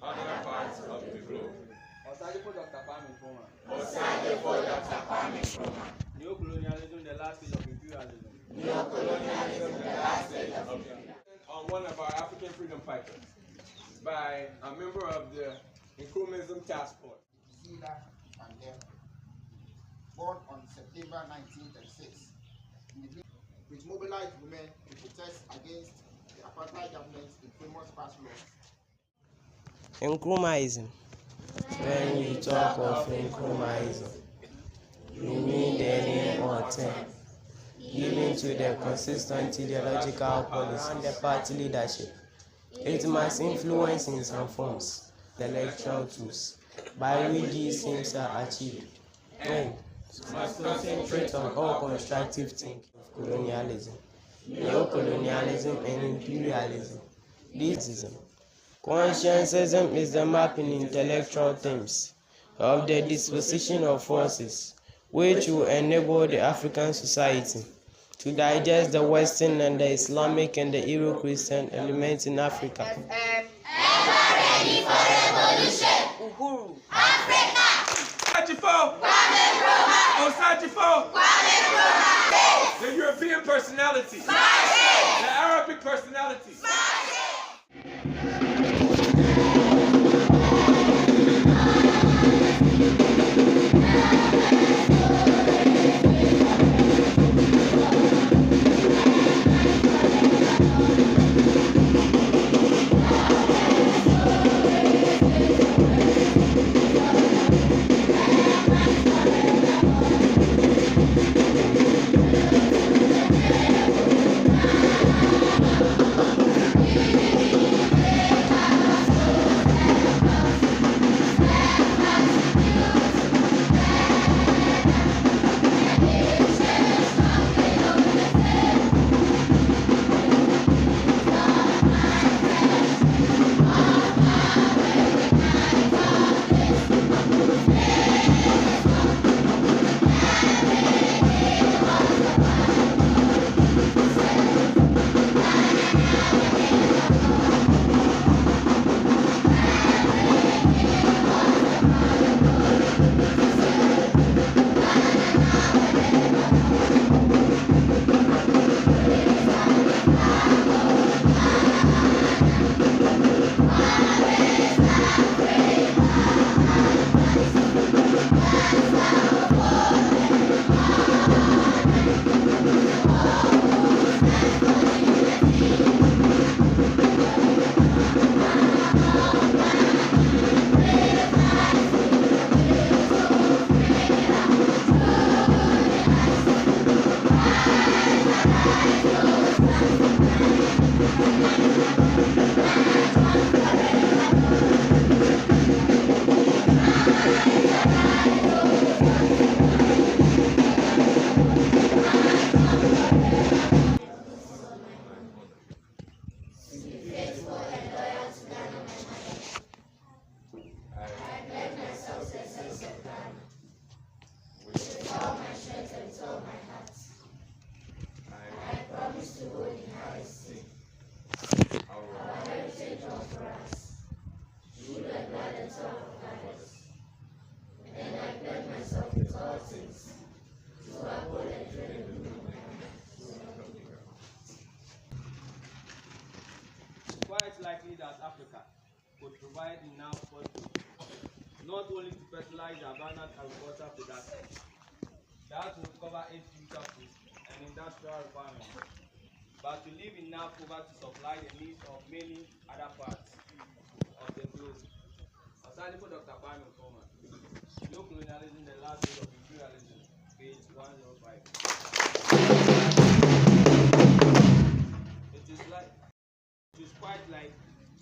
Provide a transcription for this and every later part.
other parts of the globe. Osagyefo Dr. Kwame Nkrumah. Osagyefo Dr. Kwame Nkrumah. Neocolonialism, the last stage of imperialism. Neocolonialism, the last stage of imperialism. On one of our African freedom fighters by a member of the Nkrumahism Task Force. Zila Mandela, born on September 1936, which mobilized women to protest against the apartheid government in famous past laws. Nkrumahism. When you talk of Nkrumahism, you mean the name or term given to the consistent ideological policy and the party leadership. It must influence in some forms the electoral tools by which these aims are achieved, and must concentrate on all constructive thinking of colonialism, neo-colonialism, and imperialism. Conscientism is the mapping intellectual themes of the disposition of forces which will enable the African society to digest the Western and the Islamic and the Euro-Christian elements in Africa. Ever ready for revolution. Uhuru. Africa. Osagyefo Kwame Nkrumah. The European personality. The Arabic personality. Quite likely that Africa could provide enough food not only to fertilize the abundant agricultural production that would cover its future food and industrial requirements, but to leave enough over to supply the needs of many other parts of the globe. Osagyefo Dr. Kwame Nkrumah. Neocolonialism, the last stage of imperialism, page 105.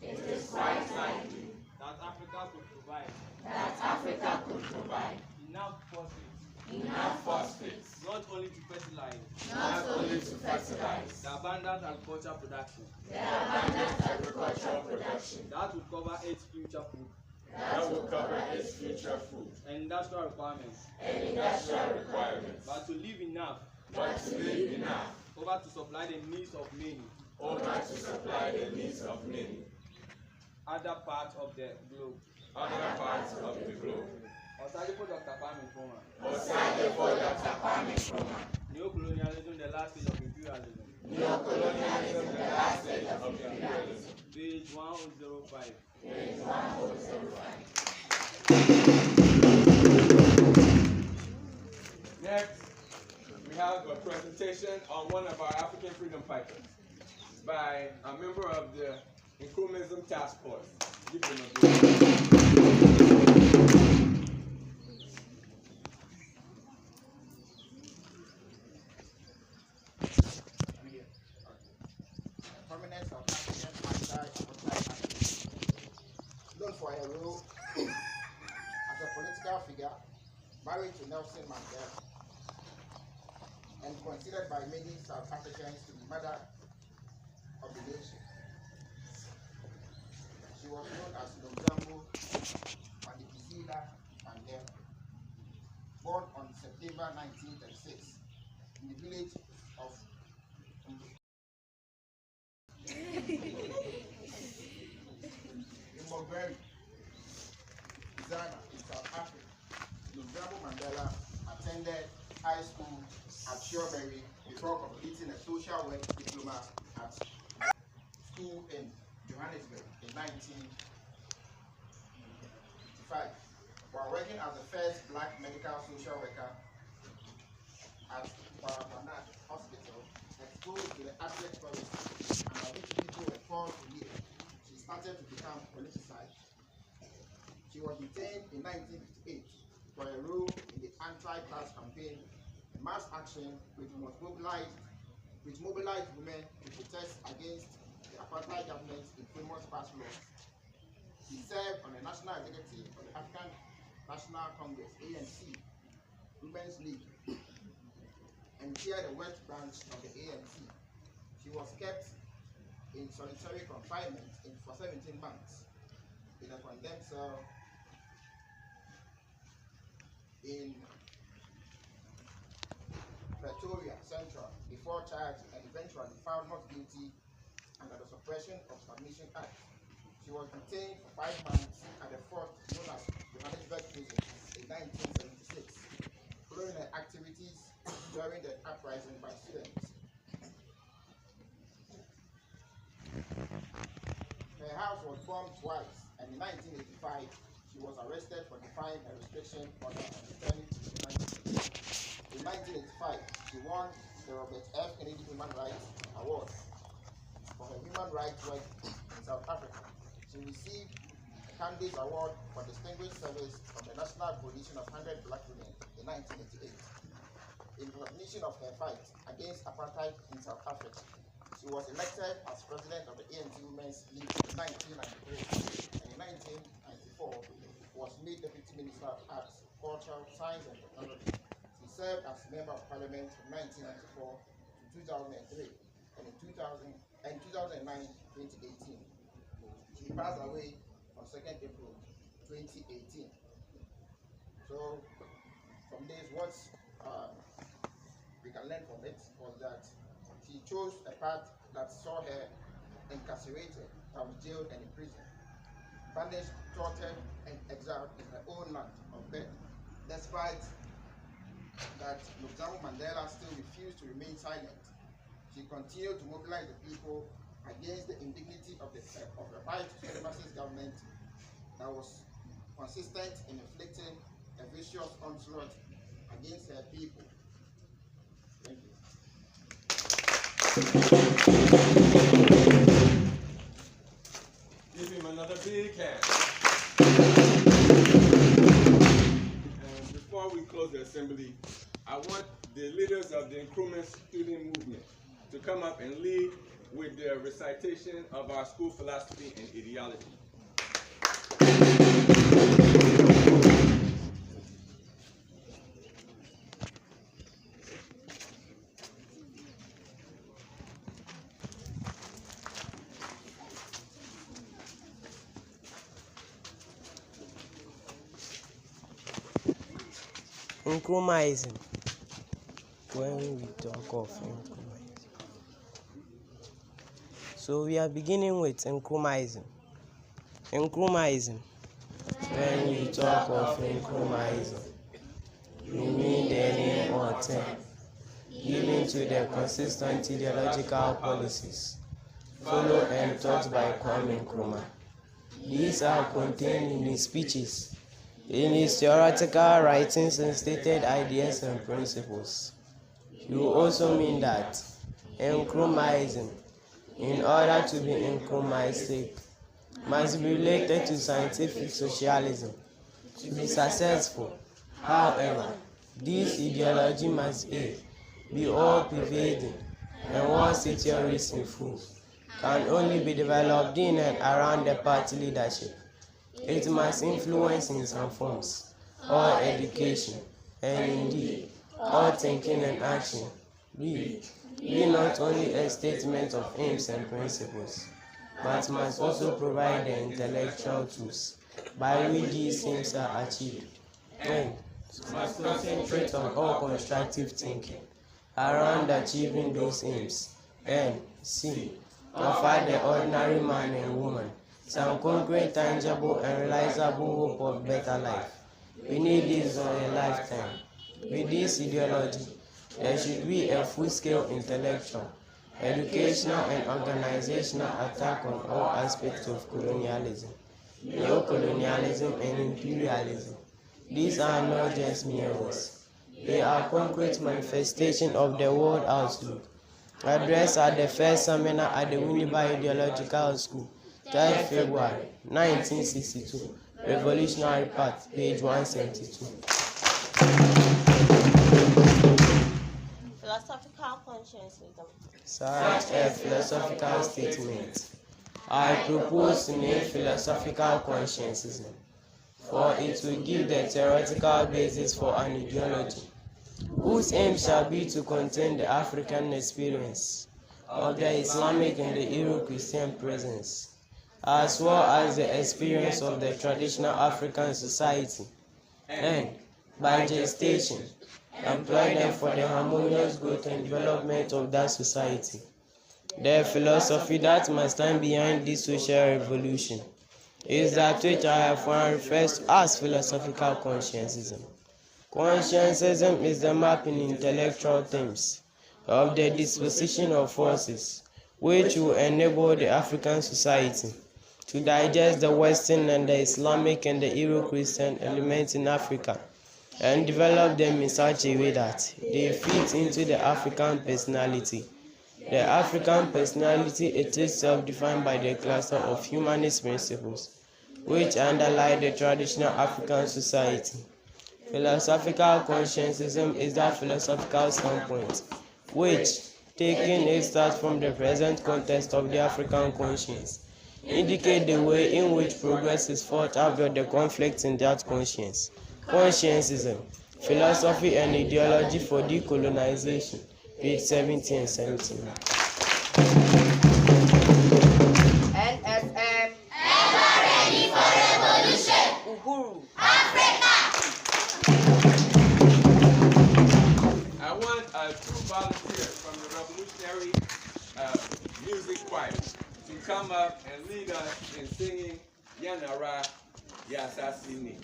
It is quite likely that Africa could provide enough phosphates not only to fertilize the abundant agricultural production that would cover its future food and industrial requirements, but to leave enough over to supply the needs of many. other parts of the globe. Other parts of the globe. Osadefo Dr. Kwame Nkrumah. Osadefo Dr. Kwame Nkrumah. Neocolonialism, the last stage of imperialism. Neocolonialism, the last stage of imperialism. Page 1005. Page 1005. Next, we have a presentation on one of our African freedom fighters by a member of the Nkrumahism Task Force. Give them a big prominent South African anti-apartheid activist, known for her role as a political figure, married to Nelson Mandela, and considered by many South Africans to be mother of the nation. She was known as Nomzamo Madikizela Mandela, born on September 1936 in the village of Mbongweri, Zana in South Africa. Nomzamo Mandela attended high school at Shawbury before completing a social work diploma at school in Johannesburg in 1955. While working as the first black medical social worker at Parapanat Hospital, exposed to the abject policy and by which people were forced to live, she started to become politicized. She was detained in 1958 for a role in the anti-class campaign, a mass action which mobilized women to protest against the apartheid government's infamous pass laws. He served on the national executive of the African National Congress, ANC, Women's League, and chaired the West Branch of the ANC. She was kept in solitary confinement for 17 months in a condemned cell in Pretoria Central before charged and eventually found not guilty under the Suppression of Submission Act. She was detained for 5 months at the fort known as Johannesburg Prison in 1976, following her activities during the uprising by students. Her house was bombed twice, and in 1985, she was arrested for defying a restriction order and returning to the United States. In 1985, she won the Robert F. Kennedy Human Rights Award for her human rights work in South Africa. She received a Candice Award for Distinguished Service from the National Coalition of 100 Black Women in 1988. In recognition of her fight against apartheid in South Africa, she was elected as president of the ANC Women's League in 1993, and in 1994 was made deputy minister of arts, culture, science and technology. She served as member of parliament from 1994 to 2003, and in 2009-2018. She passed away on 2nd April 2018. So from this, what we can learn from it was that she chose a path that saw her incarcerated, jailed and imprisoned, banished, tortured and exiled in her own land of birth. Despite that, Nomzamo Mandela still refused to remain silent. She continued to mobilize the people against the indignity of the white supremacist government that was consistent in inflicting a vicious onslaught against her people. Thank you. Give him another big hand. And before we close the assembly, I want the leaders of the Nkrumah student movement to come up and lead with the recitation of our school philosophy and ideology. Nkrumahism. When we talk of Nkrumahism. So we are beginning with Nkrumahism. Nkrumahism. When we talk of Nkrumahism, we mean the name or term given to the consistent ideological policies followed and taught by Kwame Nkrumah. These are contained in his speeches, in his theoretical writings and stated ideas and principles. You also mean that Nkrumahism, in order to be Nkrumahist, must be related to scientific socialism to be successful. However, this ideology must be all-pervading, and once its theories in full can only be developed in and around the party leadership. It must influence in some forms, all education, and indeed, all thinking and action, be not only a statement of aims and principles, but must also provide the intellectual tools by which these aims are achieved, and must concentrate on all constructive thinking around achieving those aims, and offer the ordinary man and woman some concrete, tangible, and realizable hope of better life. We need this on a lifetime. With this ideology, there should be a full-scale intellectual, educational, and organizational attack on all aspects of colonialism, neo-colonialism, and imperialism. These are not just mere words. They are concrete manifestations of the world outlook, addressed at the first seminar at the Winneba Ideological School, 3rd February 1962, Revolutionary Path, page 172. Philosophical conscientism. Such a philosophical statement I propose to name philosophical conscientism, for it will give the theoretical basis for an ideology whose aim shall be to contain the African experience of the Islamic and the Euro-Christian presence, as well as the experience of the traditional African society, and, by gestation, employ them for the harmonious growth and development of that society. The philosophy that must stand behind this social revolution is that which I have referred to as philosophical conscientism. Conscientism is the map in intellectual terms of the disposition of forces which will enable the African society to digest the Western and the Islamic and the Euro-Christian elements in Africa and develop them in such a way that they fit into the African personality. The African personality is itself defined by the cluster of humanist principles which underlie the traditional African society. Philosophical conscientism is that philosophical standpoint which, taking its start from the present context of the African conscience, indicate the way in which progress is fought after the conflict in that conscience. Conscientism, philosophy and ideology for decolonization, page 70 and 71. NFM. Ever ready for revolution. Uhuru. Africa. I want two volunteers from the Revolutionary Music Choir to come up and lead us in singing Yanara Yasasini.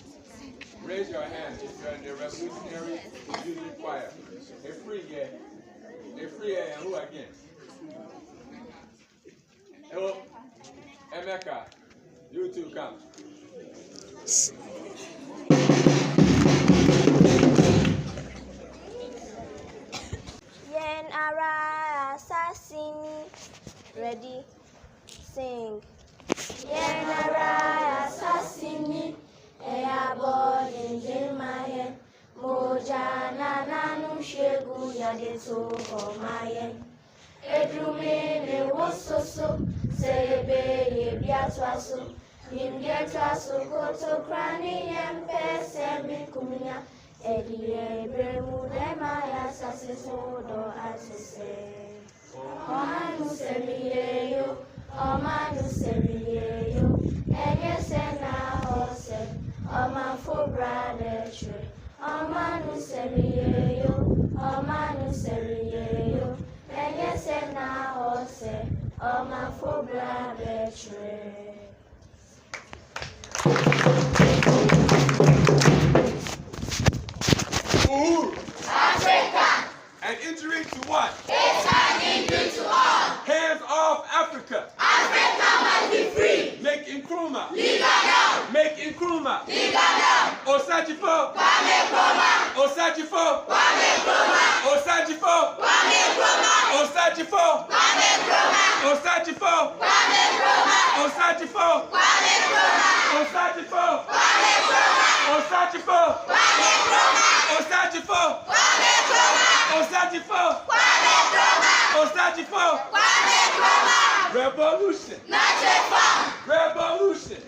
Raise your hand if you're in the Revolutionary Music Choir. A free and who again? Hello, Emeka, you two come. Yanara Assassini, ready, sing. Yanara Assassini, Eabo in Mayen, Mojana Nanu Shegu Yadeto for Mayen. Edrumene was so, Sebe Yabiatwaso, Yimbiatwaso, Koto Crani, and Pesemi Kumia. Eddie Bremudema Sassisodo Assise. Omanu Semieyo, Omanu Semieyo, and yes, and now Hose, Oman brother tree. Omanu Semieyo, Omanu Semieyo, and yes, and now Hose, Oman brother tree. Osajifo. Osajifo. Osajifo. Osajifo. Osajifo. Osajifo. Osajifo. Osajifo. Osajifo. Osajifo. Revolution. Revolution.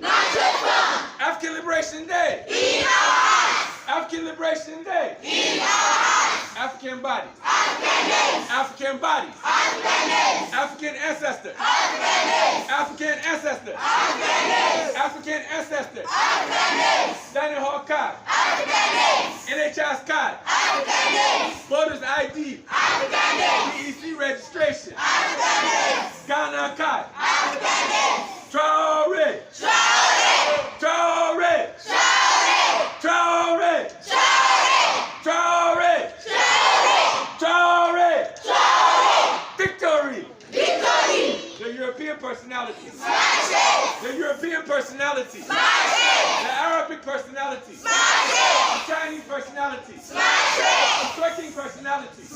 African Liberation Day. African Liberation Day. African bodies. African bodies. African ancestors. African ancestors. African ancestors. Daniel Hall Card. NHS card. Voters ID. DEC registration. Ghana card. Traore. Traore. Traore. Traore. Traore. Victory. The European personality. The European personality. The Arabic personality. The Chinese personality. The twerking personality. The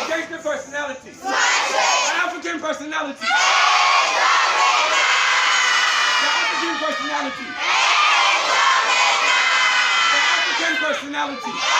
gangster personality. The African personality. The African personality. The African personality.